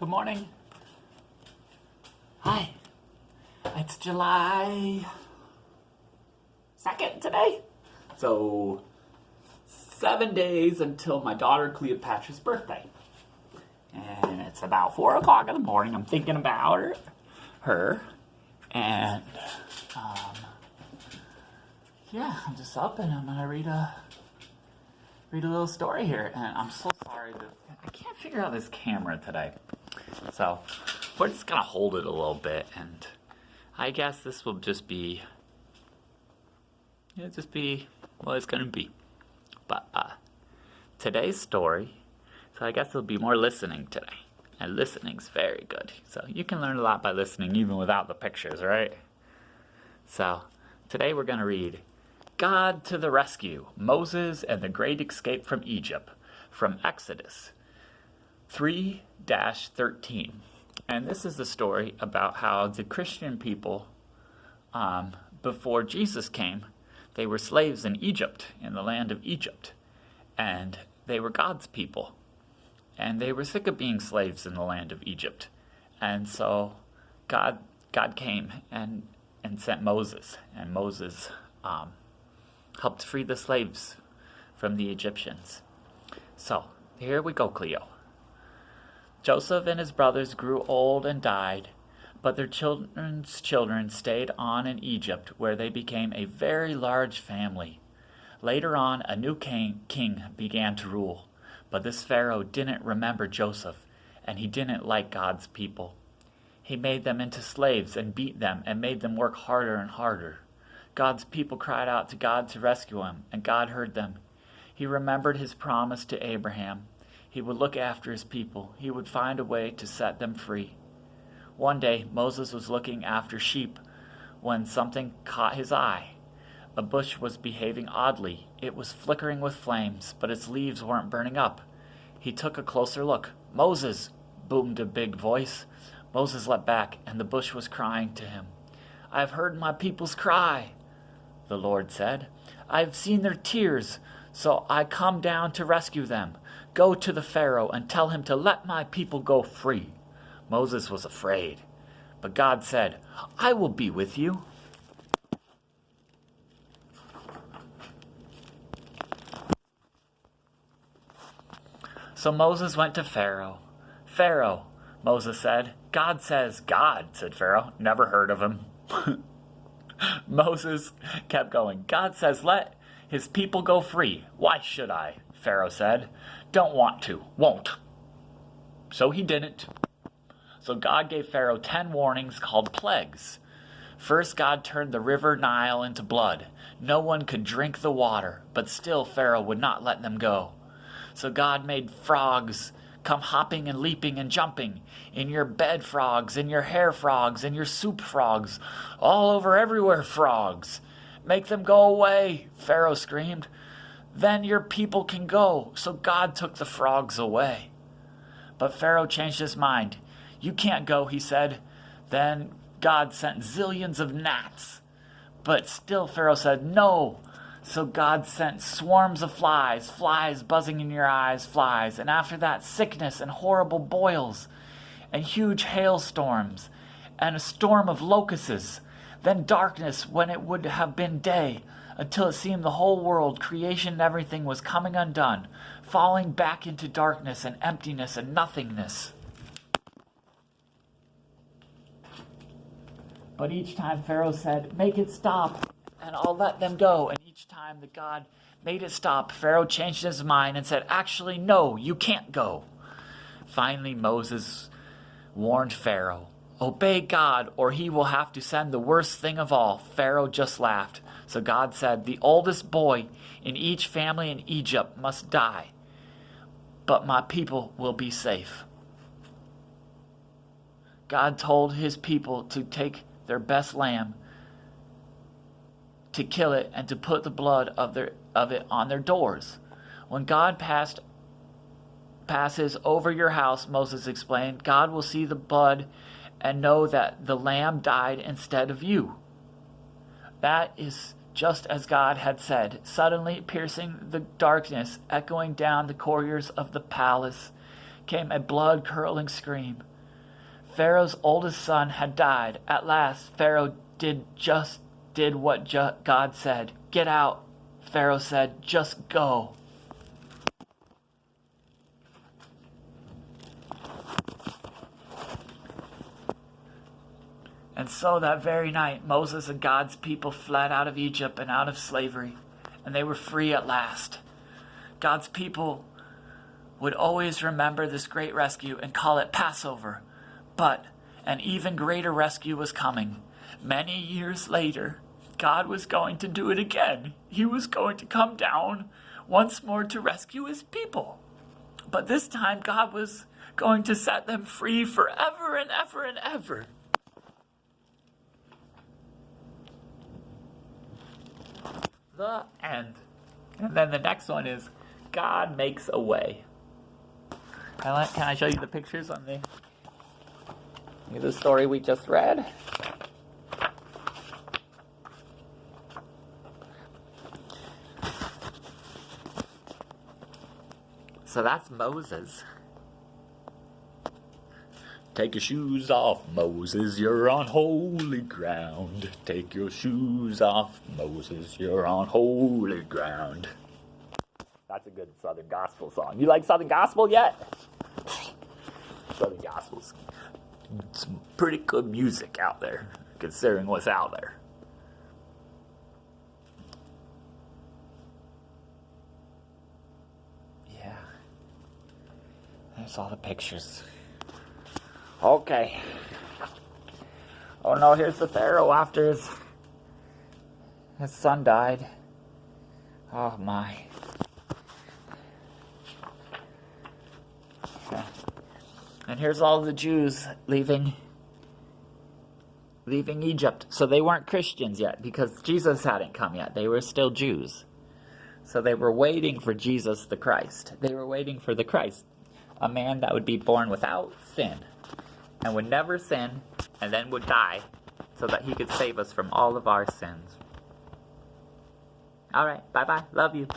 Good morning. Hi. It's July 2nd today. So, 7 days until my daughter Cleopatra's birthday. And it's about 4 o'clock in the morning. I'm thinking about her. And, I'm just up and I'm going to read a little story here. And I'm so sorry that I can't figure out this camera today. So, we're just going to hold it a little bit, and I guess this will just be, what it's going to be. But, today's story, so I guess there'll be more listening today, and listening's very good. So, you can learn a lot by listening, even without the pictures, right? So, today we're going to read God to the Rescue, Moses and the Great Escape from Egypt, from Exodus 3-13. And this is the story about how the Christian people, before Jesus came, they were slaves in Egypt, in the land of Egypt. And they were God's people. And they were sick of being slaves in the land of Egypt. And so God came and sent Moses. And Moses helped free the slaves from the Egyptians. So, here we go, Cleo. Joseph and his brothers grew old and died, but their children's children stayed on in Egypt, where they became a very large family. Later on, a new king began to rule, but this Pharaoh didn't remember Joseph, and he didn't like God's people. He made them into slaves and beat them and made them work harder and harder. God's people cried out to God to rescue him, and God heard them. He remembered his promise to Abraham. He would look after his people. He would find a way to set them free. One day, Moses was looking after sheep when something caught his eye. A bush was behaving oddly. It was flickering with flames, but its leaves weren't burning up. He took a closer look. "Moses!" boomed a big voice. Moses leapt back, and the bush was crying to him. "I have heard my people's cry," the Lord said. "I have seen their tears, so I come down to rescue them. Go to the Pharaoh and tell him to let my people go free." Moses was afraid, but God said, "I will be with you." So Moses went to Pharaoh. "Pharaoh," Moses said. "God says." "God," said Pharaoh. "Never heard of him." Moses kept going. "God says let his people go free." "Why should I?" Pharaoh said. "Don't want to, won't." So he didn't. So God gave Pharaoh 10 warnings called plagues. First, God turned the river Nile into blood. No one could drink the water, but still Pharaoh would not let them go. So God made frogs come hopping and leaping and jumping, in your bed frogs, in your hair frogs, in your soup frogs, all over everywhere frogs. "Make them go away," Pharaoh screamed. "Then your people can go." So God took the frogs away. But Pharaoh changed his mind. "You can't go," he said. Then God sent zillions of gnats. But still Pharaoh said no. So God sent swarms of flies buzzing in your eyes, flies. And after that, sickness and horrible boils, and huge hailstorms, and a storm of locusts. Then darkness when it would have been day, until it seemed the whole world, creation and everything, was coming undone, falling back into darkness and emptiness and nothingness. But each time Pharaoh said, "Make it stop, and I'll let them go." And each time that God made it stop, Pharaoh changed his mind and said, "Actually, no, you can't go." Finally, Moses warned Pharaoh, "Obey God, or he will have to send the worst thing of all." Pharaoh just laughed. So God said, "The oldest boy in each family in Egypt must die, but my people will be safe." God told his people to take their best lamb, to kill it, and to put the blood of it on their doors. "When God passes over your house," Moses explained, "God will see the blood and know that the lamb died instead of you." That is just as God had said. Suddenly, piercing the darkness, echoing down the corridors of the palace, came a blood-curdling scream. Pharaoh's oldest son had died. At last, Pharaoh did what God said. Get out, Pharaoh said. Just go. And so that very night, Moses and God's people fled out of Egypt and out of slavery, and they were free at last. God's people would always remember this great rescue and call it Passover. But an even greater rescue was coming. Many years later, God was going to do it again. He was going to come down once more to rescue his people. But this time, God was going to set them free forever and ever and ever. The end. And then the next one is God makes a way. Can I show you the pictures on the story we just read? So that's Moses. Take your shoes off, Moses, you're on holy ground. Take your shoes off, Moses, you're on holy ground. That's a good Southern Gospel song. You like Southern Gospel yet? Southern Gospel's some pretty good music out there, considering what's out there. Yeah. There's all the pictures. Okay. Oh no, here's the Pharaoh after his son died. Oh my. Okay. And here's all the Jews leaving Egypt. So they weren't Christians yet because Jesus hadn't come yet. They were still Jews. So they were waiting for Jesus the Christ. They were waiting for the Christ, a man that would be born without sin and would never sin, and then would die so that he could save us from all of our sins. All right, bye-bye. Love you.